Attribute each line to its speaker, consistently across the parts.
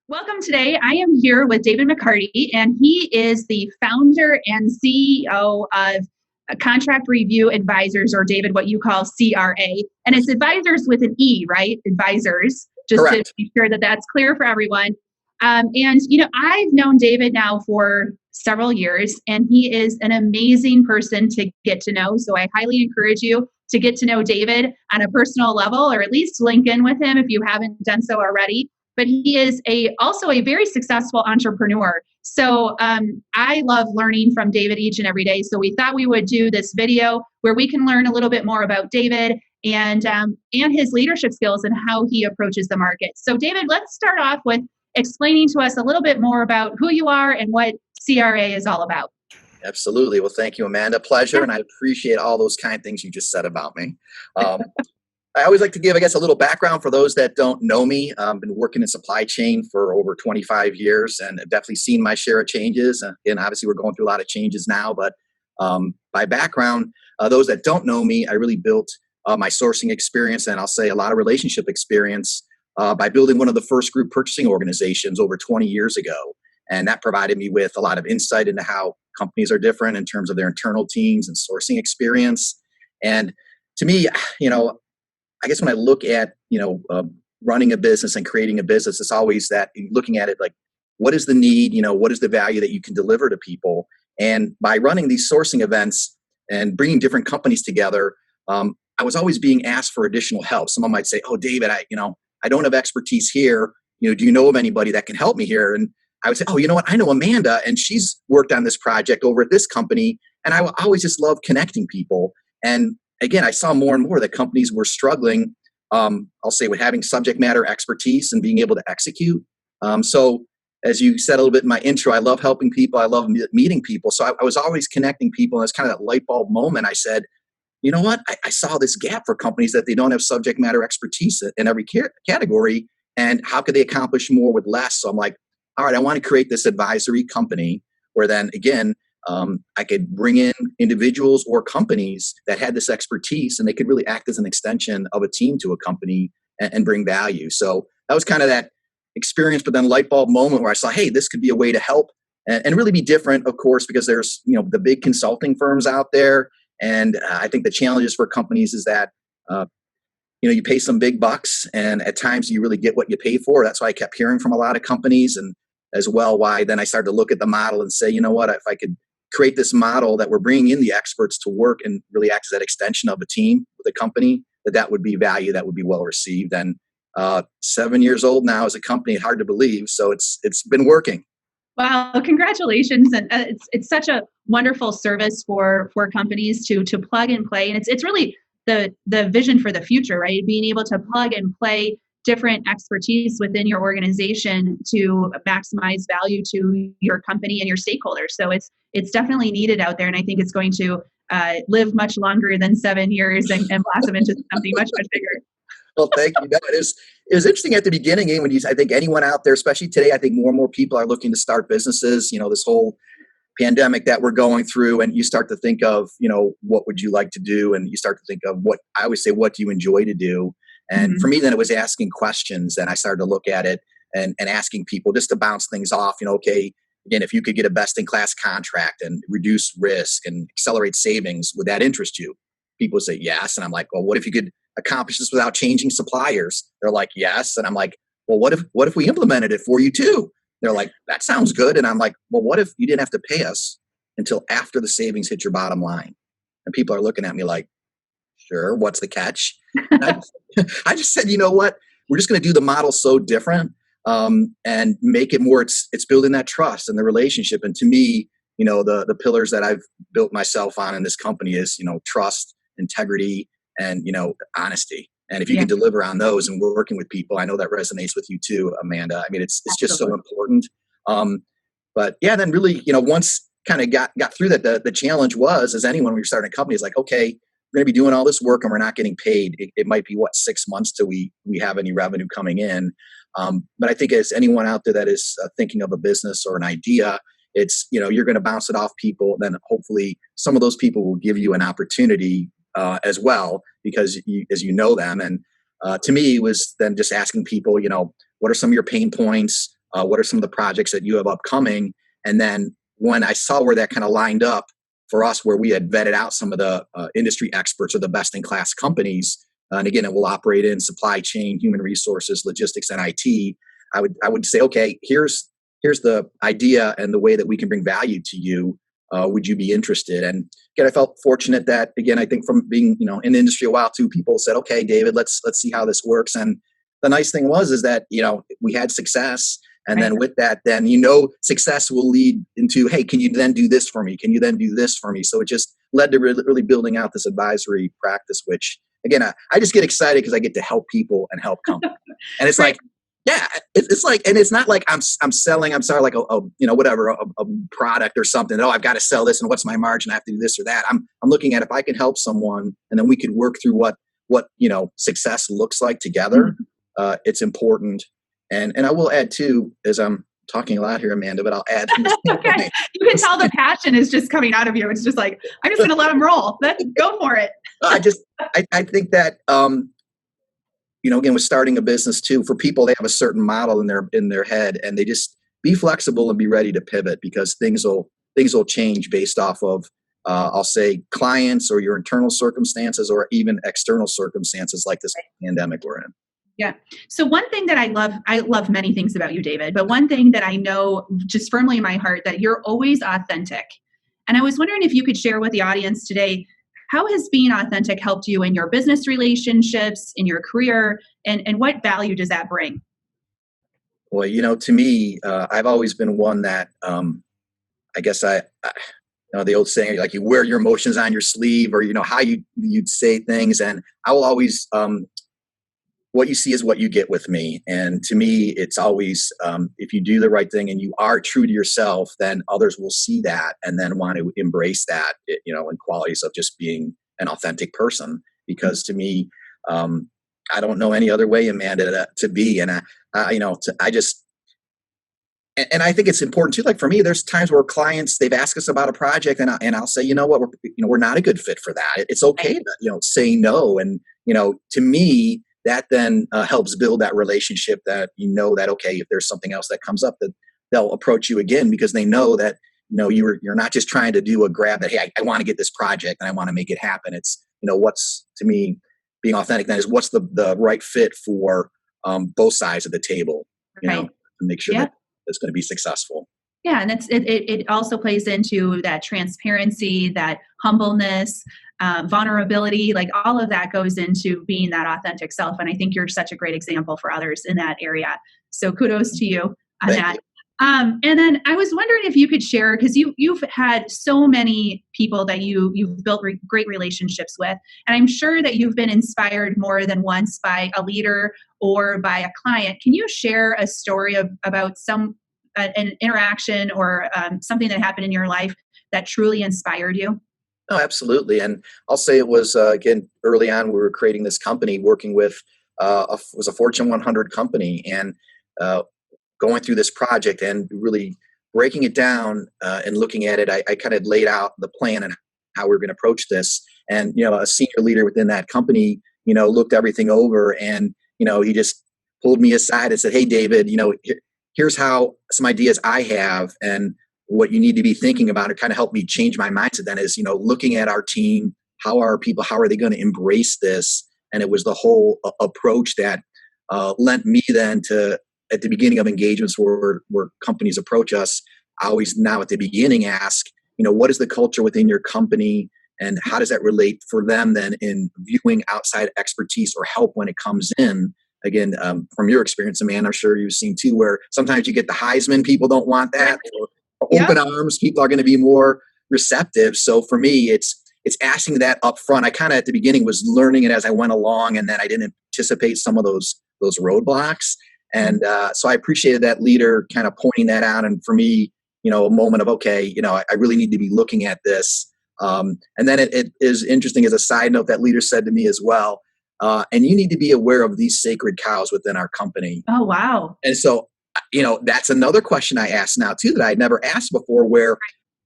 Speaker 1: Welcome today. I am here with David McCarty, and he is the founder and CEO of Contract Review Advisors, or David, what you call CRA. And it's advisors with an E, right? Advisors, just to
Speaker 2: Correct.
Speaker 1: be sure that that's clear for everyone. I've known David now for several years, and he is an amazing person to get to know. So I highly encourage you to get to know David on a personal level, or at least link in with him if you haven't done so already. But he is also a very successful entrepreneur. So I love learning from David each and every day. So we thought we would do this video where we can learn a little bit more about David and his leadership skills and how he approaches the market. So David, let's start off with explaining to us a little bit more about who you are and what CRA is all about.
Speaker 2: Absolutely. Well, thank you, Amanda. Pleasure. And I appreciate all those kind things you just said about me. I always like to give, I guess, a little background for those that don't know me. I've been working in supply chain for over 25 years and I've definitely seen my share of changes. And obviously, we're going through a lot of changes now. But by background, those that don't know me, I really built my sourcing experience and I'll say a lot of relationship experience by building one of the first group purchasing organizations over 20 years ago. And that provided me with a lot of insight into how companies are different in terms of their internal teams and sourcing experience. And to me, I guess when I look at, running a business and creating a business, it's always that looking at it like, what is the need? What is the value that you can deliver to people? And by running these sourcing events and bringing different companies together, I was always being asked for additional help. Someone might say, "Oh, David, I don't have expertise here. Do you know of anybody that can help me here?" And I would say, "Oh, you know what? I know Amanda, and she's worked on this project over at this company." And I always just love connecting people. And again, I saw more and more that companies were struggling, I'll say, with having subject matter expertise and being able to execute. So as you said a little bit in my intro, I love helping people. I love meeting people. So I was always connecting people. And it's kind of that light bulb moment. I said, you know what? I saw this gap for companies that they don't have subject matter expertise in every category. And how could they accomplish more with less? So I'm like, all right, I want to create this advisory company where then again, I could bring in individuals or companies that had this expertise and they could really act as an extension of a team to a company and bring value. So that was kind of that experience, but then light bulb moment where I saw, hey, this could be a way to help and really be different, of course, because there's, the big consulting firms out there. And I think the challenges for companies is that, you pay some big bucks and at times you really get what you pay for. That's why I kept hearing from a lot of companies, and as well why then I started to look at the model and say, you know what, if I could create this model that we're bringing in the experts to work and really act as that extension of a team with a company, that would be value that would be well received. And 7 years old now as a company, hard to believe. So it's been working.
Speaker 1: Wow, congratulations. And it's such a wonderful service for companies to plug and play. And it's really the vision for the future, right? Being able to plug and play different expertise within your organization to maximize value to your company and your stakeholders. So it's definitely needed out there. And I think it's going to live much longer than 7 years and blossom into something much, much bigger.
Speaker 2: Well, thank you. No, it was interesting at the beginning when I think anyone out there, especially today, I think more and more people are looking to start businesses, this whole pandemic that we're going through, and you start to think of, what would you like to do? And you start to think of what I always say, what do you enjoy to do? And for me, then it was asking questions, and I started to look at it and asking people just to bounce things off, okay, again, if you could get a best in class contract and reduce risk and accelerate savings, would that interest you? People say yes. And I'm like, well, what if you could accomplish this without changing suppliers? They're like, yes. And I'm like, well, what if we implemented it for you too? They're like, that sounds good. And I'm like, well, what if you didn't have to pay us until after the savings hit your bottom line? And people are looking at me like, sure, what's the catch? I just said, you know what? We're just going to do the model so different and make it more, it's building that trust and the relationship. And to me, the pillars that I've built myself on in this company is, trust, integrity, and, honesty. And if you can deliver on those and we're working with people, I know that resonates with you too, Amanda. I mean, it's just so important. But yeah, then really, once kind of got through that, the challenge was, as anyone, when you're starting a company, is like, okay, we're going to be doing all this work and we're not getting paid. It might be 6 months till we have any revenue coming in. But I think as anyone out there that is thinking of a business or an idea, it's, you're going to bounce it off people. Then hopefully some of those people will give you an opportunity as well, because as you know them. And to me, it was then just asking people, what are some of your pain points? What are some of the projects that you have upcoming? And then when I saw where that kind of lined up for us, where we had vetted out some of the industry experts or the best in class companies, and again, it will operate in supply chain, human resources, logistics, and IT. I would say, okay, here's the idea and the way that we can bring value to you. Would you be interested? And again, I felt fortunate that, again, I think from being, in the industry a while too, people said, okay, David, let's see how this works. And the nice thing is that, we had success. And then with that, then, success will lead into, hey, can you then do this for me? Can you then do this for me? So it just led to really building out this advisory practice, which again, I just get excited because I get to help people and help companies. And it's like, yeah, it's like, and it's not like I'm selling, like a product or something. Oh, I've got to sell this, and what's my margin? I have to do this or that. I'm looking at if I can help someone, and then we could work through what success looks like together. It's important, and I will add too, as I'm talking a lot here, Amanda, but I'll add.
Speaker 1: Okay, you can tell the passion is just coming out of you. It's just like, I'm just going to let them roll. Let's go for it.
Speaker 2: I think that. Again, with starting a business too, for people, they have a certain model in their head, and they just be flexible and be ready to pivot, because things will change based off of, I'll say, clients or your internal circumstances or even external circumstances like this pandemic we're in.
Speaker 1: Yeah. So one thing that I love many things about you, David, but one thing that I know just firmly in my heart, that you're always authentic. And I was wondering if you could share with the audience today, how has being authentic helped you in your business relationships, in your career, and what value does that bring?
Speaker 2: Well, to me, I've always been one that, I guess the old saying, like, you wear your emotions on your sleeve, or, how you'd say things. And I will always, what you see is what you get with me. And to me, it's always, if you do the right thing and you are true to yourself, then others will see that and then want to embrace that, in qualities of just being an authentic person. Because to me, I don't know any other way, Amanda, to be. And I just, and I think it's important too. Like for me, there's times where clients, they've asked us about a project, and I'll say, we're not a good fit for that. It's okay to, say no. And, to me, that then helps build that relationship, that that, okay, if there's something else that comes up, that they'll approach you again, because they know that, you're not just trying to do a grab that, hey, I want to get this project and I want to make it happen. It's, what's, to me, being authentic then is what's the right fit for both sides of the table, to make sure that it's going to be successful.
Speaker 1: Yeah, and it also plays into that transparency, that humbleness, vulnerability, like all of that goes into being that authentic self. And I think you're such a great example for others in that area. So kudos to you on that. And then I was wondering if you could share, because you've had so many people that you've built great relationships with, and I'm sure that you've been inspired more than once by a leader or by a client. Can you share a story about an interaction or something that happened in your life that truly inspired you?
Speaker 2: No, absolutely. And I'll say it was, again, early on, we were creating this company, working with, was a Fortune 100 company, and going through this project and really breaking it down and looking at it. I kind of laid out the plan and how we were going to approach this. And, a senior leader within that company, looked everything over, and, he just pulled me aside and said, hey, David, here's how some ideas I have, and what you need to be thinking about. It kind of helped me change my mindset then is, looking at our team, how are they going to embrace this? And it was the whole approach that lent me then to, at the beginning of engagements where companies approach us, I always now at the beginning ask, what is the culture within your company, and how does that relate for them then in viewing outside expertise or help when it comes in? Again, from your experience, Amanda, I'm sure you've seen too, where sometimes you get the Heisman, people don't want that. Or open arms, people are going to be more receptive. So for me, it's asking that up front. I kind of at the beginning was learning it as I went along, and then I didn't anticipate some of those roadblocks. And so I appreciated that leader kind of pointing that out. And for me, a moment of, okay, I really need to be looking at this. And then it is interesting, as a side note, that leader said to me as well, and you need to be aware of these sacred cows within our company.
Speaker 1: Oh, wow.
Speaker 2: And so, that's another question I ask now too, that I'd never asked before, where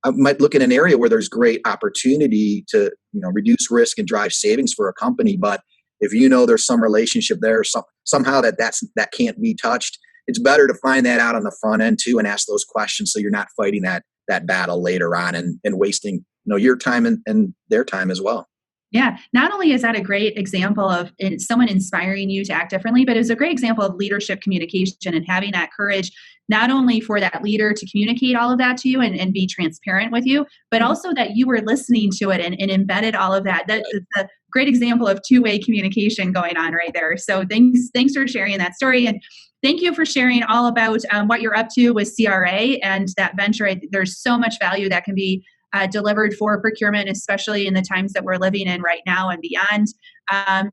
Speaker 2: I might look at an area where there's great opportunity to, reduce risk and drive savings for a company. But if there's some relationship there, somehow that can't be touched, it's better to find that out on the front end too and ask those questions so you're not fighting that battle later on and wasting your time and their time as well.
Speaker 1: Yeah, not only is that a great example of someone inspiring you to act differently, but it was a great example of leadership communication and having that courage, not only for that leader to communicate all of that to you and be transparent with you, but also that you were listening to it and embedded all of that. That's a great example of two-way communication going on right there. So thanks for sharing that story. And thank you for sharing all about what you're up to with CRA and that venture. There's so much value that can be delivered for procurement, especially in the times that we're living in right now and beyond.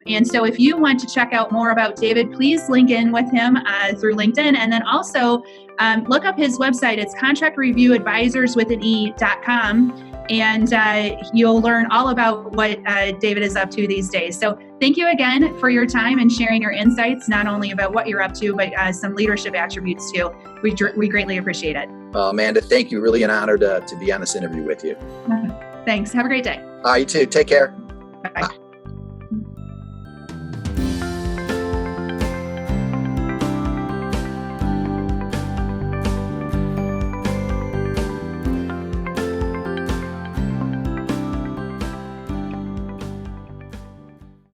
Speaker 1: And so if you want to check out more about David, please link in with him through LinkedIn. And then also look up his website. It's contractreviewadvisorswithane.com. And you'll learn all about what David is up to these days. So thank you again for your time and sharing your insights, not only about what you're up to, but some leadership attributes too. We greatly appreciate it.
Speaker 2: Amanda, thank you. Really an honor to be on this interview with you.
Speaker 1: Thanks. Have a great day.
Speaker 2: You too. Take care.
Speaker 1: Bye.